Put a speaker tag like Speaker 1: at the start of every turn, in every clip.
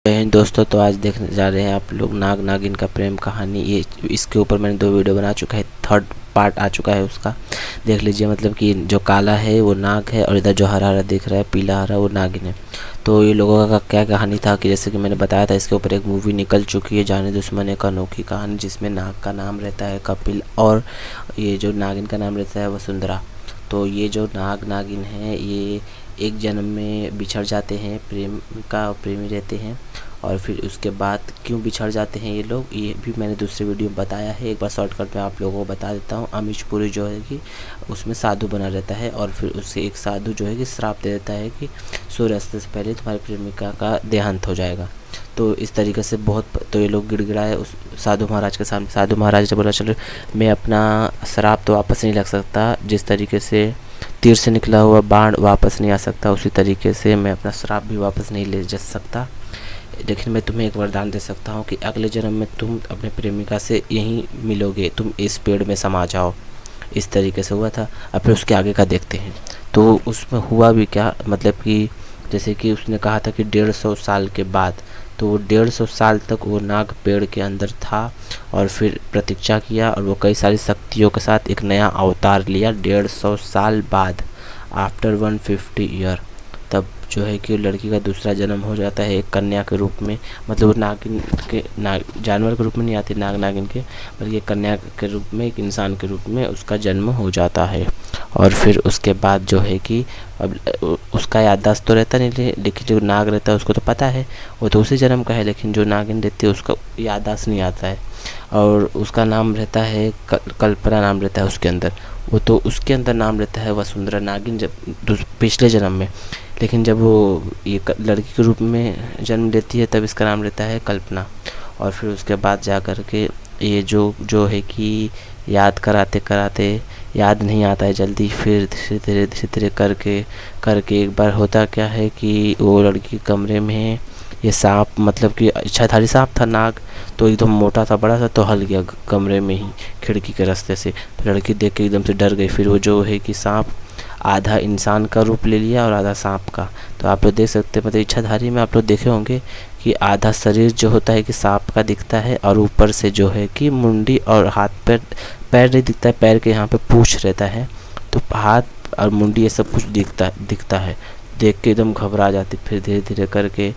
Speaker 1: दोस्तों, तो आज देखने जा रहे हैं आप लोग नाग नागिन का प्रेम कहानी। ये इसके ऊपर मैंने 2 वीडियो बना चुका है, 3rd पार्ट आ चुका है उसका, देख लीजिए। मतलब कि जो काला है वो नाग है और इधर जो हरा हरा दिख रहा है, पीला हरा, वो नागिन है। तो ये लोगों का क्या कहानी था कि जैसे कि मैंने बताया था, इसके ऊपर एक मूवी निकल चुकी है, जाने दुश्मन एक अनोखी कहानी, जिसमें नाग का नाम रहता है कपिल और ये जो नागिन का नाम रहता है वसुंधरा। तो ये जो नाग नागिन है ये एक जन्म में बिछड़ जाते हैं, प्रेम का प्रेमी रहते हैं, और फिर उसके बाद क्यों बिछड़ जाते हैं ये लोग, ये भी मैंने दूसरे वीडियो में बताया है। एक बार शॉर्टकट में आप लोगों को बता देता हूँ। अमीश पुरी जो है कि उसमें साधु बना रहता है, और फिर उससे एक साधु जो है कि श्राप दे देता है कि सूर्यास्त से पहले तुम्हारी प्रेमिका का देहांत हो जाएगा। तो इस तरीके से तो ये लोग गिड़गिड़ाए उस साधु महाराज के सामने। साधु महाराज ने बोला, चलो मैं अपना श्राप तो वापस नहीं लग सकता, जिस तरीके से तीर से निकला हुआ बाण वापस नहीं आ सकता, उसी तरीके से मैं अपना श्राप भी वापस नहीं ले जा सकता, लेकिन मैं तुम्हें एक वरदान दे सकता हूँ कि अगले जन्म में तुम अपने प्रेमिका से यहीं मिलोगे, तुम इस पेड़ में समा जाओ। इस तरीके से हुआ था। अब फिर उसके आगे का देखते हैं। तो उसमें हुआ भी क्या, मतलब कि जैसे कि उसने कहा था कि 150 साल के बाद, तो वो 150 साल तक वो नाग पेड़ के अंदर था, और फिर प्रतीक्षा किया, और वो कई सारी शक्तियों के साथ एक नया अवतार लिया 150 साल बाद, आफ्टर 150 ईयर। तब जो है कि लड़की का दूसरा जन्म हो जाता है एक कन्या के रूप में। मतलब वो नागिन के जानवर के रूप में नहीं आती नाग नागिन के, बल्कि कन्या के रूप में, एक इंसान के रूप में उसका जन्म हो जाता है। और फिर उसके बाद जो है कि अब उसका याददाश्त तो रहता नहीं, लेकिन जो नाग रहता है उसको तो पता है, वो तो उसी जन्म का है, लेकिन जो नागिन रहती है उसका याददाश्त नहीं आता है। और उसका नाम रहता है कल्पना नाम रहता है उसके अंदर। वो तो उसके अंदर नाम रहता है वसुंधरा नागिन, जब पिछले जन्म में। लेकिन जब वो ये लड़की के रूप में जन्म लेती है तब इसका नाम रहता है कल्पना। और फिर उसके बाद जा कर के ये जो है कि याद कराते कराते याद नहीं आता है जल्दी, फिर धीरे धीरे करके एक बार होता क्या है कि वो लड़की कमरे में ये सांप, मतलब कि इच्छाधारी सांप था नाग, तो एकदम मोटा था, बड़ा सा, तो हल गया कमरे में ही खिड़की के रास्ते से। तो लड़की देख के एकदम से डर गई। फिर वो जो है कि सांप आधा इंसान का रूप ले लिया और आधा सांप का। तो आप लोग देख सकते हैं, मतलब इच्छाधारी में आप लोग देखे होंगे कि आधा शरीर जो होता है कि सांप का दिखता है, और ऊपर से जो है कि मुंडी और हाथ पैर नहीं दिखता है, पैर के यहाँ पे पूंछ रहता है, तो हाथ और मुंडी ये सब कुछ दिखता है। देख के एकदम घबरा जाती। फिर धीरे धीरे करके,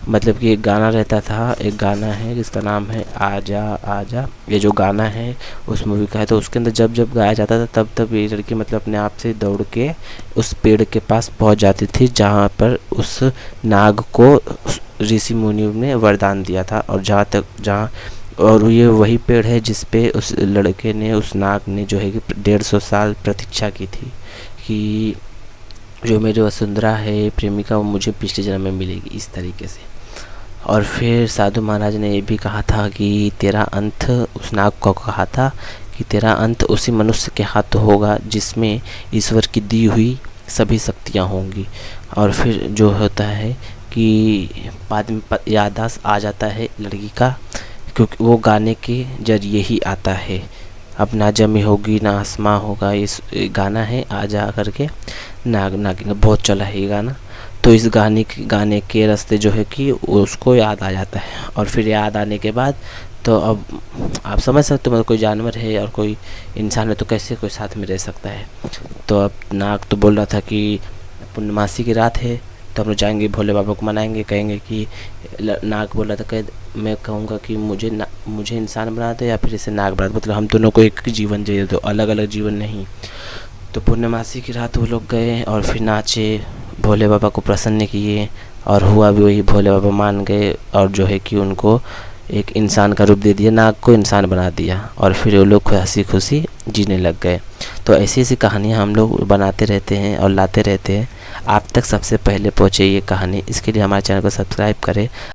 Speaker 1: मतलब कि एक गाना रहता था, एक गाना है जिसका नाम है आजा आजा, ये जो गाना है उस मूवी का है। तो उसके अंदर जब जब गाया जाता था तब ये लड़की मतलब अपने आप से दौड़ के उस पेड़ के पास पहुंच जाती थी, जहां पर उस नाग को ऋषि मुनि ने वरदान दिया था। और ये वही पेड़ है जिस पे उस लड़के ने, उस नाग ने जो है कि 150 साल प्रतीक्षा की थी कि जो मेरी वसुंधरा है प्रेमिका, वो मुझे पिछले जन्म में मिलेगी, इस तरीके से। और फिर साधु महाराज ने ये भी कहा था कि तेरा अंत, उस नाग को कहा था कि तेरा अंत उसी मनुष्य के हाथ होगा जिसमें ईश्वर की दी हुई सभी शक्तियाँ होंगी। और फिर जो होता है कि बाद में याददाश्त आ जाता है लड़की का, क्योंकि वो गाने के जरिए ही आता है। अब ना जमी होगी ना आसमां होगा, इस गाना है आजा करके, नाग नागिन, बहुत चला है ये गाना। तो इस गाने के रास्ते जो है कि उसको याद आ जाता है। और फिर याद आने के बाद तो अब आप समझ सकते हो, मतलब कोई जानवर है और कोई इंसान है तो कैसे कोई साथ में रह सकता है। तो अब नाग तो बोल रहा था कि पूर्णमासी की रात है, तो हम लोग जाएंगे भोले बाबा को मनाएंगे, कहेंगे कि नाग बोल रहा था, मैं कहूँगा कि मुझे इंसान बना दो या फिर इसे नाग बना दो, मतलब हम दोनों को एक जीवन चाहिए, तो अलग अलग जीवन नहीं। तो पूर्णमासी की रात वो लोग गए और फिर नाचे, भोले बाबा को प्रसन्न किए, और हुआ भी वही, भोले बाबा मान गए, और जो है कि उनको एक इंसान का रूप दे दिया, नाग को इंसान बना दिया, और फिर वो लोग हंसी खुशी जीने लग गए। तो ऐसी ऐसी कहानियाँ हम लोग बनाते रहते हैं और लाते रहते हैं, आप तक सबसे पहले पहुँचे ये कहानी। इसके लिए हमारे चैनल को सब्सक्राइब करें।